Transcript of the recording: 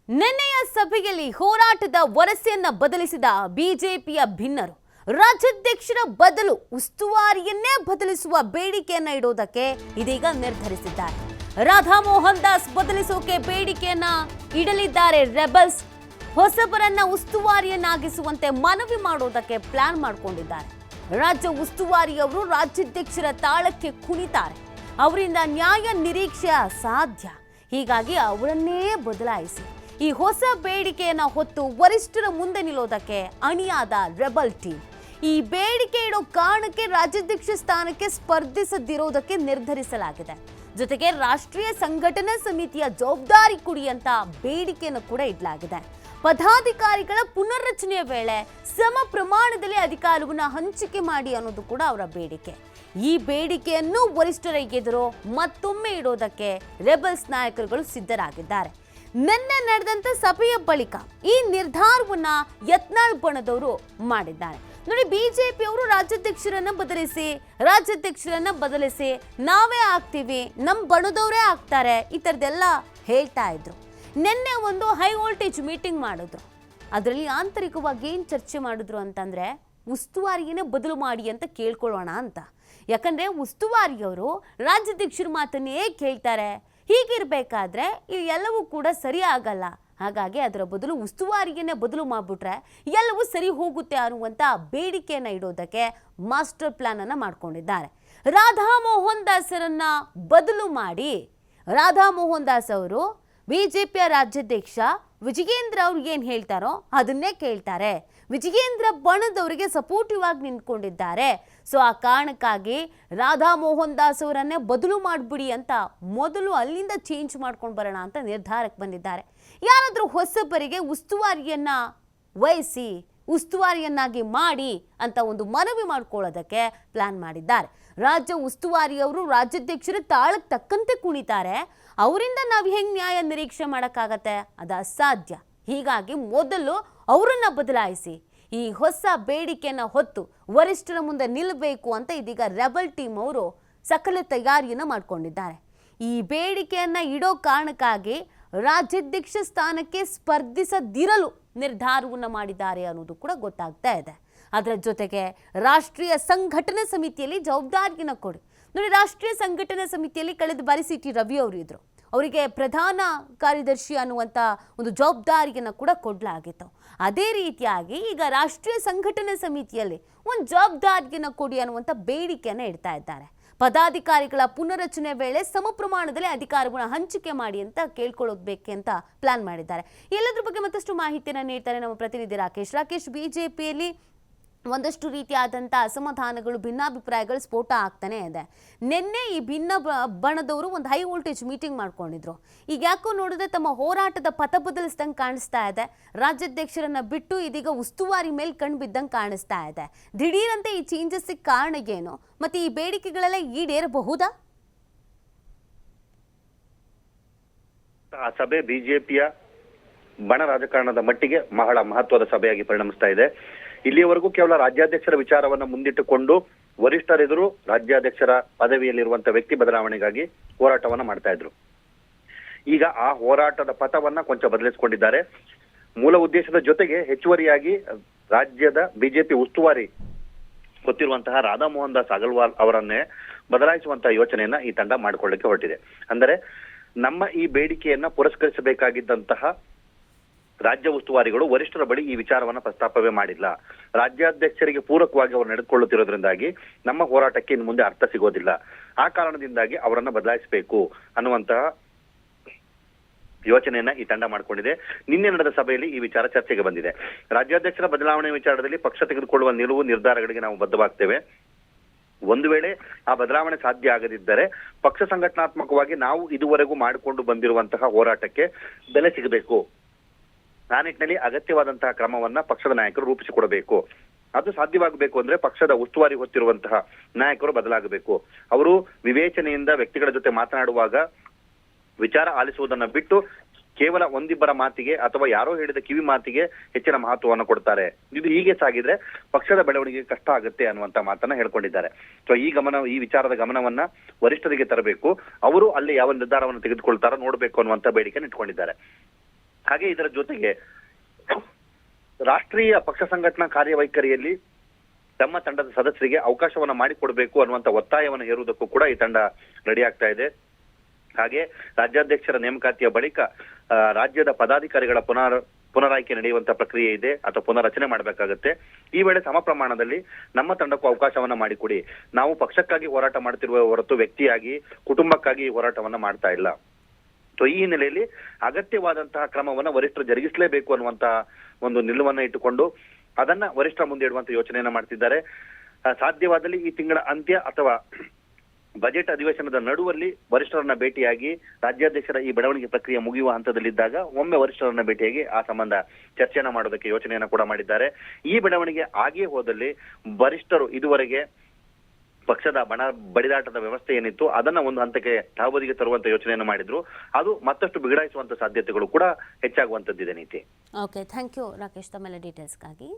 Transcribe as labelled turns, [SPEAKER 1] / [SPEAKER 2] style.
[SPEAKER 1] ನಿನ್ನೆಯ ಸಭೆಯಲ್ಲಿ ಹೋರಾಟದ ವರಸೆಯನ್ನ ಬದಲಿಸಿದ ಬಿಜೆಪಿಯ ಭಿನ್ನರು ರಾಜ್ಯಾಧ್ಯಕ್ಷರ ಬದಲು ಉಸ್ತುವಾರಿಯನ್ನೇ ಬದಲಿಸುವ ಬೇಡಿಕೆಯನ್ನ ಇಡೋದಕ್ಕೆ ಇದೀಗ ನಿರ್ಧರಿಸಿದ್ದಾರೆ. ರಾಧಾ ಮೋಹನ್ ದಾಸ್ ಬದಲಿಸೋಕೆ ಬೇಡಿಕೆಯನ್ನ ಇಡಲಿದ್ದಾರೆ ರೆಬಲ್ಸ್. ಹೊಸಬರನ್ನ ಉಸ್ತುವಾರಿಯನ್ನಾಗಿಸುವಂತೆ ಮನವಿ ಮಾಡೋದಕ್ಕೆ ಪ್ಲಾನ್ ಮಾಡಿಕೊಂಡಿದ್ದಾರೆ. ರಾಜ್ಯ ಉಸ್ತುವಾರಿಯವರು ರಾಜ್ಯಾಧ್ಯಕ್ಷರ ತಾಳಕ್ಕೆ ಕುಣಿತಾರೆ. ಅವರಿಂದ ನ್ಯಾಯ ನಿರೀಕ್ಷೆ ಅಸಾಧ್ಯ. ಹೀಗಾಗಿ ಅವರನ್ನೇ ಬದಲಾಯಿಸಿ ಈ ಹೊಸ ಬೇಡಿಕೆಯನ್ನ ಹೊತ್ತು ವರಿಷ್ಠರ ಮುಂದೆ ನಿಲ್ಲೋದಕ್ಕೆ ಅಣಿಯಾದ ರೆಬಲ್ ಟೀಮ್ ಈ ಬೇಡಿಕೆ ಇಡೋ ಕಾರಣಕ್ಕೆ ರಾಜ್ಯಾಧ್ಯಕ್ಷ ಸ್ಥಾನಕ್ಕೆ ಸ್ಪರ್ಧಿಸದಿರೋದಕ್ಕೆ ನಿರ್ಧರಿಸಲಾಗಿದೆ. ಜೊತೆಗೆ ರಾಷ್ಟ್ರೀಯ ಸಂಘಟನಾ ಸಮಿತಿಯ ಜವಾಬ್ದಾರಿ ಕೊಡಿ ಅಂತ ಬೇಡಿಕೆಯನ್ನು ಕೂಡ ಇಡಲಾಗಿದೆ. ಪದಾಧಿಕಾರಿಗಳ ಪುನರ್ರಚನೆಯ ವೇಳೆ ಸಮ ಪ್ರಮಾಣದಲ್ಲಿ ಅಧಿಕಾರವನ್ನು ಹಂಚಿಕೆ ಮಾಡಿ ಅನ್ನೋದು ಕೂಡ ಅವರ ಬೇಡಿಕೆ. ಈ ಬೇಡಿಕೆಯನ್ನು ವರಿಷ್ಠರ ಎದುರು ಮತ್ತೊಮ್ಮೆ ಇಡೋದಕ್ಕೆ ರೆಬಲ್ಸ್ ನಾಯಕರುಗಳು ಸಿದ್ಧರಾಗಿದ್ದಾರೆ. ನಿನ್ನೆ ನಡೆದಂತ ಸಭೆಯ ಬಳಿಕ ಈ ನಿರ್ಧಾರವನ್ನ ಯತ್ನಾಳ್ ಬಣದವರು ಮಾಡಿದ್ದಾರೆ. ನೋಡಿ, ಬಿಜೆಪಿಯವರು ರಾಜ್ಯಾಧ್ಯಕ್ಷರನ್ನ ಬದಲಿಸಿ ನಾವೇ ಆಗ್ತೀವಿ, ನಮ್ಮ ಬಣದವರೇ ಆಗ್ತಾರೆ, ಈ ಥರದ್ದೆಲ್ಲ ಹೇಳ್ತಾ ಇದ್ರು. ನಿನ್ನೆ ಒಂದು ಹೈ ವೋಲ್ಟೇಜ್ ಮೀಟಿಂಗ್ ಮಾಡಿದ್ರು. ಅದರಲ್ಲಿ ಆಂತರಿಕವಾಗಿ ಏನು ಚರ್ಚೆ ಮಾಡಿದ್ರು ಅಂತಂದ್ರೆ ಉಸ್ತುವಾರಿಯನ್ನೇ ಬದಲು ಮಾಡಿ ಅಂತ ಕೇಳ್ಕೊಳ್ಳೋಣ ಅಂತ. ಯಾಕಂದ್ರೆ ಉಸ್ತುವಾರಿಯವರು ರಾಜ್ಯಾಧ್ಯಕ್ಷರ ಮಾತನ್ನೇ ಕೇಳ್ತಾರೆ. ಹೀಗಿರ್ಬೇಕಾದ್ರೆ ಎಲ್ಲವೂ ಕೂಡ ಸರಿ ಆಗಲ್ಲ. ಹಾಗಾಗಿ ಅದರ ಬದಲು ಉಸ್ತುವಾರಿಯನ್ನೇ ಬದಲು ಮಾಡಿಬಿಟ್ರೆ ಎಲ್ಲವೂ ಸರಿ ಹೋಗುತ್ತೆ ಅನ್ನುವಂಥ ಬೇಡಿಕೆಯನ್ನು ಇಡೋದಕ್ಕೆ ಮಾಸ್ಟರ್ ಪ್ಲಾನ್ ಅನ್ನು ಮಾಡ್ಕೊಂಡಿದ್ದಾರೆ. ರಾಧಾ ಮೋಹನ್ ದಾಸರನ್ನ ಬದಲು ಮಾಡಿ ರಾಧಾ ಮೋಹನ್ ದಾಸ್ ಅವರು ಬಿಜೆಪಿಯ ರಾಜ್ಯಾಧ್ಯಕ್ಷ ವಿಜಯೇಂದ್ರ ಅವ್ರು ಏನು ಹೇಳ್ತಾರೋ ಅದನ್ನೇ ಕೇಳ್ತಾರೆ. ವಿಜಯೇಂದ್ರ ಬಣದವರಿಗೆ ಸಪೋರ್ಟಿವ್ ಆಗಿ ನಿಂತ್ಕೊಂಡಿದ್ದಾರೆ. ಸೊ ಆ ಕಾರಣಕ್ಕಾಗಿ ರಾಧಾ ಮೋಹನ್ ದಾಸ್ ಅವರನ್ನೇ ಬದಲು ಮಾಡಿಬಿಡಿ ಅಂತ ಮೊದಲು ಅಲ್ಲಿಂದ ಚೇಂಜ್ ಮಾಡ್ಕೊಂಡು ಬರೋಣ ಅಂತ ನಿರ್ಧಾರಕ್ಕೆ ಬಂದಿದ್ದಾರೆ. ಯಾರಾದರೂ ಹೊಸಬರಿಗೆ ಉಸ್ತುವಾರಿಯನ್ನ ವಹಿಸಿ ಉಸ್ತುವಾರಿಯನ್ನಾಗಿ ಮಾಡಿ ಅಂತ ಒಂದು ಮನವಿ ಮಾಡ್ಕೊಳ್ಳೋದಕ್ಕೆ ಪ್ಲಾನ್ ಮಾಡಿದ್ದಾರೆ. ರಾಜ್ಯ ಉಸ್ತುವಾರಿಯವರು ರಾಜ್ಯಾಧ್ಯಕ್ಷರ ತಾಳಕ್ಕೆ ತಕ್ಕಂತೆ ಕುಣಿತಾರೆ. ಅವರಿಂದ ನಾವು ಹೆಂಗೆ ನ್ಯಾಯ ನಿರೀಕ್ಷೆ ಮಾಡೋಕ್ಕಾಗತ್ತೆ? ಅದು ಅಸಾಧ್ಯ. ಹೀಗಾಗಿ ಮೊದಲು ಅವರನ್ನ ಬದಲಾಯಿಸಿ ಈ ಹೊಸ ಬೇಡಿಕೆಯನ್ನು ಹೊತ್ತು ವರಿಷ್ಠರ ಮುಂದೆ ನಿಲ್ಲಬೇಕು ಅಂತ ಇದೀಗ ರೆಬಲ್ ಟೀಮ್ ಅವರು ಸಕಲ ತಯಾರಿಯನ್ನು ಮಾಡಿಕೊಂಡಿದ್ದಾರೆ. ಈ ಬೇಡಿಕೆಯನ್ನು ಇಡೋ ಕಾರಣಕ್ಕಾಗಿ ರಾಜ್ಯಾಧ್ಯಕ್ಷ ಸ್ಥಾನಕ್ಕೆ ಸ್ಪರ್ಧಿಸದಿರಲು ನಿರ್ಧಾರವನ್ನು ಮಾಡಿದ್ದಾರೆ ಅನ್ನೋದು ಕೂಡ ಗೊತ್ತಾಗ್ತಾ ಇದೆ. ಅದರ ಜೊತೆಗೆ ರಾಷ್ಟ್ರೀಯ ಸಂಘಟನಾ ಸಮಿತಿಯಲ್ಲಿ ಜವಾಬ್ದಾರಿಯನ್ನು ಕೊಡಿ. ನೋಡಿ, ರಾಷ್ಟ್ರೀಯ ಸಂಘಟನಾ ಸಮಿತಿಯಲ್ಲಿ ಕಳೆದ ಬಾರಿ ಸಿ ಟಿ ರವಿ ಅವರು ಇದ್ರು. ಅವರಿಗೆ ಪ್ರಧಾನ ಕಾರ್ಯದರ್ಶಿ ಅನ್ನುವಂಥ ಒಂದು ಜವಾಬ್ದಾರಿಯನ್ನು ಕೂಡ ಕೊಡಲಾಗಿತ್ತು. ಅದೇ ರೀತಿಯಾಗಿ ಈಗ ರಾಷ್ಟ್ರೀಯ ಸಂಘಟನಾ ಸಮಿತಿಯಲ್ಲಿ ಒಂದು ಜವಾಬ್ದಾರಿಯನ್ನು ಕೊಡಿ ಅನ್ನುವಂಥ ಬೇಡಿಕೆಯನ್ನು ಇಡ್ತಾ ಇದ್ದಾರೆ. ಪದಾಧಿಕಾರಿಗಳ ಪುನರ್ರಚನೆ ವೇಳೆ ಸಮ ಪ್ರಮಾಣದಲ್ಲಿ ಅಧಿಕಾರವನ್ನು ಹಂಚಿಕೆ ಮಾಡಿ ಅಂತ ಕೇಳ್ಕೊಳ್ಳೋದು ಅಂತ ಪ್ಲಾನ್ ಮಾಡಿದ್ದಾರೆ. ಎಲ್ಲದ್ರ ಬಗ್ಗೆ ಮತ್ತಷ್ಟು ಮಾಹಿತಿಯನ್ನು ನೀಡ್ತಾರೆ ನಮ್ಮ ಪ್ರತಿನಿಧಿ ರಾಕೇಶ್. ಬಿಜೆಪಿಯಲ್ಲಿ ಒಂದಷ್ಟು ರೀತಿಯಾದಂಥ ಅಸಮಾಧಾನಗಳು, ಭಿನ್ನಾಭಿಪ್ರಾಯಗಳು ಸ್ಫೋಟ ಆಗ್ತಾನೆ ಇದೆ. ನಿನ್ನೆ ಈ ಭಿನ್ನ ಬಣದವರು ಒಂದು ಹೈ ವೋಲ್ಟೇಜ್ ಮೀಟಿಂಗ್ ಮಾಡ್ಕೊಂಡಿದ್ರು. ಈಗ ಯಾಕೋ ನೋಡಿದ್ರೆ ತಮ್ಮ ಹೋರಾಟದ ಪಥ ಬದಲಿಸ್ದಂಗೆ ಕಾಣಿಸ್ತಾ ಇದೆ. ರಾಜ್ಯಾಧ್ಯಕ್ಷರನ್ನ ಬಿಟ್ಟು ಇದೀಗ ಉಸ್ತುವಾರಿ ಮೇಲೆ ಕಣ್ಣು ಬಿದ್ದಂಗೆ ಕಾಣಿಸ್ತಾ ಇದೆ. ದಿಢೀರಂತೆ ಈ ಚೇಂಜಸ್ಗೆ ಕಾರಣ ಏನು? ಮತ್ತೆ ಈ ಬೇಡಿಕೆಗಳೆಲ್ಲ ಈಡೇರಬಹುದಾ?
[SPEAKER 2] ಆ ಸಭೆ ಬಿಜೆಪಿಯ ಬಣ ರಾಜಕಾರಣದ ಮಟ್ಟಿಗೆ ಬಹಳ ಮಹತ್ವದ ಸಭೆಯಾಗಿ ಪರಿಣಮಿಸ್ತಾ ಇದೆ. ಇಲ್ಲಿಯವರೆಗೂ ಕೇವಲ ರಾಜ್ಯಾಧ್ಯಕ್ಷರ ವಿಚಾರವನ್ನ ಮುಂದಿಟ್ಟುಕೊಂಡು ವರಿಷ್ಠರೆದುರು ರಾಜ್ಯಾಧ್ಯಕ್ಷರ ಪದವಿಯಲ್ಲಿರುವಂತಹ ವ್ಯಕ್ತಿ ಬದಲಾವಣೆಗಾಗಿ ಹೋರಾಟವನ್ನ ಮಾಡ್ತಾ ಇದ್ರು. ಈಗ ಆ ಹೋರಾಟದ ಪಥವನ್ನ ಕೊಂಚ ಬದಲಿಸಿಕೊಂಡಿದ್ದಾರೆ. ಮೂಲ ಉದ್ದೇಶದ ಜೊತೆಗೆ ಹೆಚ್ಚುವರಿಯಾಗಿ ರಾಜ್ಯದ ಬಿಜೆಪಿ ಉಸ್ತುವಾರಿ ಗೊತ್ತಿರುವಂತಹ ರಾಧಾ ಮೋಹನ್ ದಾಸ್ ಅಗರ್ವಾಲ್ ಅವರನ್ನೇ ಬದಲಾಯಿಸುವಂತಹ ಯೋಚನೆಯನ್ನ ಈ ತಂಡ ಮಾಡಿಕೊಳ್ಳಕ್ಕೆ ಹೊರಟಿದೆ. ಅಂದರೆ ನಮ್ಮ ಈ ಬೇಡಿಕೆಯನ್ನ ಪುರಸ್ಕರಿಸಬೇಕಾಗಿದ್ದಂತಹ ರಾಜ್ಯ ಉಸ್ತುವಾರಿಗಳು ವರಿಷ್ಠರ ಬಳಿ ಈ ವಿಚಾರವನ್ನ ಪ್ರಸ್ತಾಪವೇ ಮಾಡಿಲ್ಲ. ರಾಜ್ಯಾಧ್ಯಕ್ಷರಿಗೆ ಪೂರಕವಾಗಿ ಅವರು ನಡೆದುಕೊಳ್ಳುತ್ತಿರೋದ್ರಿಂದಾಗಿ ನಮ್ಮ ಹೋರಾಟಕ್ಕೆ ಇನ್ನು ಮುಂದೆ ಅರ್ಥ ಸಿಗೋದಿಲ್ಲ. ಆ ಕಾರಣದಿಂದಾಗಿ ಅವರನ್ನ ಬದಲಾಯಿಸಬೇಕು ಅನ್ನುವಂತಹ ಯೋಚನೆಯನ್ನ ಈ ತಂಡ ಮಾಡಿಕೊಂಡಿದೆ. ನಿನ್ನೆ ನಡೆದ ಸಭೆಯಲ್ಲಿ ಈ ವಿಚಾರ ಚರ್ಚೆಗೆ ಬಂದಿದೆ. ರಾಜ್ಯಾಧ್ಯಕ್ಷರ ಬದಲಾವಣೆ ವಿಚಾರದಲ್ಲಿ ಪಕ್ಷ ತೆಗೆದುಕೊಳ್ಳುವ ನಿಲುವು ನಿರ್ಧಾರಗಳಿಗೆ ನಾವು ಬದ್ಧವಾಗ್ತೇವೆ. ಒಂದು ವೇಳೆ ಆ ಬದಲಾವಣೆ ಸಾಧ್ಯ ಆಗದಿದ್ದರೆ ಪಕ್ಷ ಸಂಘಟನಾತ್ಮಕವಾಗಿ ನಾವು ಇದುವರೆಗೂ ಮಾಡಿಕೊಂಡು ಬಂದಿರುವಂತಹ ಹೋರಾಟಕ್ಕೆ ಬೆಲೆ ಸಿಗಬೇಕು. ಆ ನಿಟ್ಟಿನಲ್ಲಿ ಅಗತ್ಯವಾದಂತಹ ಕ್ರಮವನ್ನ ಪಕ್ಷದ ನಾಯಕರು ರೂಪಿಸಿಕೊಡಬೇಕು. ಅದು ಸಾಧ್ಯವಾಗಬೇಕು ಅಂದ್ರೆ ಪಕ್ಷದ ಉಸ್ತುವಾರಿ ಹೊತ್ತಿರುವಂತಹ ನಾಯಕರು ಬದಲಾಗಬೇಕು. ಅವರು ವಿವೇಚನೆಯಿಂದ ವ್ಯಕ್ತಿಗಳ ಜೊತೆ ಮಾತನಾಡುವಾಗ ವಿಚಾರ ಆಲಿಸುವುದನ್ನ ಬಿಟ್ಟು ಕೇವಲ ಒಂದಿಬ್ಬರ ಮಾತಿಗೆ ಅಥವಾ ಯಾರೋ ಹೇಳಿದ ಕಿವಿ ಮಾತಿಗೆ ಹೆಚ್ಚಿನ ಮಹತ್ವವನ್ನು ಕೊಡ್ತಾರೆ. ಇದು ಹೀಗೆ ಸಾಗಿದ್ರೆ ಪಕ್ಷದ ಬೆಳವಣಿಗೆಗೆ ಕಷ್ಟ ಆಗುತ್ತೆ ಅನ್ನುವಂತ ಮಾತನ್ನ ಹೇಳ್ಕೊಂಡಿದ್ದಾರೆ. ಸೊ ಈ ವಿಚಾರದ ಗಮನವನ್ನ ವರಿಷ್ಠರಿಗೆ ತರಬೇಕು. ಅವರು ಅಲ್ಲಿ ಯಾವ ನಿರ್ಧಾರವನ್ನು ತೆಗೆದುಕೊಳ್ತಾರೋ ನೋಡ್ಬೇಕು ಅನ್ನುವಂತ ಬೇಡಿಕೆ ಇಟ್ಕೊಂಡಿದ್ದಾರೆ. ಹಾಗೆ ಇದರ ಜೊತೆಗೆ ರಾಷ್ಟ್ರೀಯ ಪಕ್ಷ ಸಂಘಟನಾ ಕಾರ್ಯವೈಖರಿಯಲ್ಲಿ ತಮ್ಮ ತಂಡದ ಸದಸ್ಯರಿಗೆ ಅವಕಾಶವನ್ನ ಮಾಡಿಕೊಡ್ಬೇಕು ಅನ್ನುವಂತ ಒತ್ತಾಯವನ್ನು ಹೇರುವುದಕ್ಕೂ ಕೂಡ ಈ ತಂಡ ರೆಡಿ ಆಗ್ತಾ ಇದೆ. ಹಾಗೆ ರಾಜ್ಯಾಧ್ಯಕ್ಷರ ನೇಮಕಾತಿಯ ಬಳಿಕ ರಾಜ್ಯದ ಪದಾಧಿಕಾರಿಗಳ ಪುನರಾಯ್ಕೆ ನಡೆಯುವಂತ ಪ್ರಕ್ರಿಯೆ ಇದೆ ಅಥವಾ ಪುನರ್ರಚನೆ ಮಾಡಬೇಕಾಗುತ್ತೆ. ಈ ವೇಳೆ ಸಮ ಪ್ರಮಾಣದಲ್ಲಿ ನಮ್ಮ ತಂಡಕ್ಕೂ ಅವಕಾಶವನ್ನ ಮಾಡಿಕೊಡಿ, ನಾವು ಪಕ್ಷಕ್ಕಾಗಿ ಹೋರಾಟ ಮಾಡ್ತಿರುವ ಹೊರತು ವ್ಯಕ್ತಿಯಾಗಿ ಕುಟುಂಬಕ್ಕಾಗಿ ಹೋರಾಟವನ್ನ ಮಾಡ್ತಾ ಇಲ್ಲ. ಸೊ ಈ ಹಿನ್ನೆಲೆಯಲ್ಲಿ ಅಗತ್ಯವಾದಂತಹ ಕ್ರಮವನ್ನ ವರಿಷ್ಠರು ಜರುಗಿಸಲೇಬೇಕು ಅನ್ನುವಂತಹ ಒಂದು ನಿಲುವನ್ನ ಇಟ್ಟುಕೊಂಡು ಅದನ್ನ ವರಿಷ್ಠರ ಮುಂದೆ ಇಡುವಂತ ಯೋಚನೆಯನ್ನ ಮಾಡ್ತಿದ್ದಾರೆ. ಸಾಧ್ಯವಾದಲ್ಲಿ ಈ ತಿಂಗಳ ಅಂತ್ಯ ಅಥವಾ ಬಜೆಟ್ ಅಧಿವೇಶನದ ನಡುವಲ್ಲಿ ವರಿಷ್ಠರನ್ನ ಭೇಟಿಯಾಗಿ ರಾಜ್ಯಾಧ್ಯಕ್ಷರ ಈ ಬೆಳವಣಿಗೆ ಪ್ರಕ್ರಿಯೆ ಮುಗಿಯುವ ಹಂತದಲ್ಲಿದ್ದಾಗ ಒಮ್ಮೆ ವರಿಷ್ಠರನ್ನ ಭೇಟಿಯಾಗಿ ಆ ಸಂಬಂಧ ಚರ್ಚೆಯನ್ನ ಮಾಡೋದಕ್ಕೆ ಯೋಚನೆಯನ್ನ ಕೂಡ ಮಾಡಿದ್ದಾರೆ. ಈ ಬೆಳವಣಿಗೆ ಆಗಿಯೇ ಹೋದಲ್ಲಿ ವರಿಷ್ಠರು ಇದುವರೆಗೆ ಪಕ್ಷದ ಬಡಿದಾಟದ ವ್ಯವಸ್ಥೆ ಏನಿತ್ತು ಅದನ್ನ ಒಂದು ಹಂತಕ್ಕೆ ತಾವದಿಗೆ ತರುವಂತ ಯೋಚನೆಯನ್ನು ಮಾಡಿದ್ರು. ಅದು ಮತ್ತಷ್ಟು ಬಿಗಡಾಯಿಸುವಂತ ಸಾಧ್ಯತೆಗಳು ಕೂಡ ಹೆಚ್ಚಾಗುವಂತದ್ದಿದೆ ನೀತಿ.
[SPEAKER 1] ಓಕೆ, ಥ್ಯಾಂಕ್ ಯು ರಾಕೇಶ್ ತಮ್ಮೆಲ್ಲ ಡೀಟೇಲ್ಸ್ಗಾಗಿ.